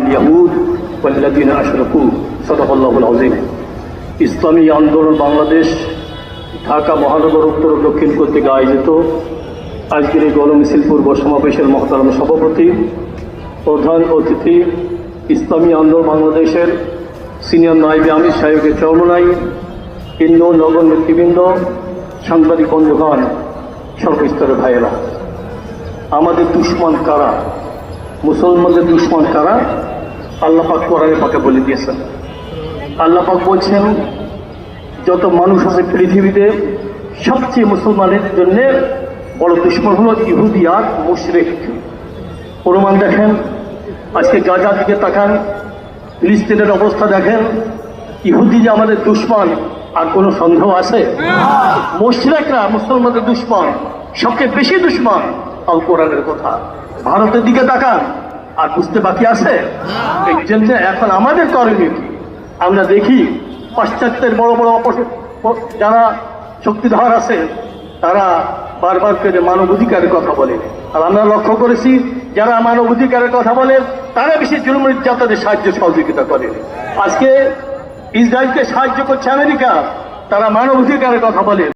اليهود والذين أشركوا صدق الله العظيم ইসলামী আন্দোলন বাংলাদেশ ঢাকা মহানগর উত্তর ও দক্ষিণ কর্তৃক আয়োজিত আজকের এই গণমিছিল পূর্ব সমাবেশের মহতারাম সভাপতি, প্রধান অতিথি, ইসলামী আন্দোলন বাংলাদেশের সিনিয়র নায়েবে আমির সাহেবকে চরমনাই, কেন্দ্র নগর নেতৃবৃন্দ, সাংবাদিক বন্ধুগণ, সর্বস্তরের ভাইয়েরা, আমাদের দুশ্মন কারা, মুসলমানদের দুশ্মন কারা? আল্লাহ পাক কোরআনে পাকে বলে দিয়েছেন। আল্লাহ পাক বলছেন, যত মানুষ আছে পৃথিবীতে সবচেয়ে মুসলমানের জন্য বড় দুশ্মন হলো ইহুদি আর মুশরিক। প্রমাণ দেখেন, আজকে গাজার দিকে তাকান, ফিলিস্তিনের অবস্থা দেখেন। ইহুদি যে আমাদের দুশ্মন আর কোনো সন্দেহ আছে? মুশরিকরা মুসলমানদের দুশ্মন, সবচেয়ে বেশি দুশ্মন। আল কোরআনের কথা। ভারতের দিকে তাকান, আর বুঝতে বাকি আছে? এই জন্য এখন আমাদের করণীয় কি? আমরা দেখি পাশ্চাত্যের বড় বড় যারা শক্তিধর আছে তারা বারবার করে মানবাধিকারের কথা বলে, আর আমরা লক্ষ্য করেছি যারা মানবাধিকারের কথা বলে তারা বেশি জুলুম নির্যাতনের সাহায্য সহযোগিতা করে। আজকে ইসরায়েলকে সাহায্য করছে আমেরিকা, তারা মানবাধিকারের কথা বলে।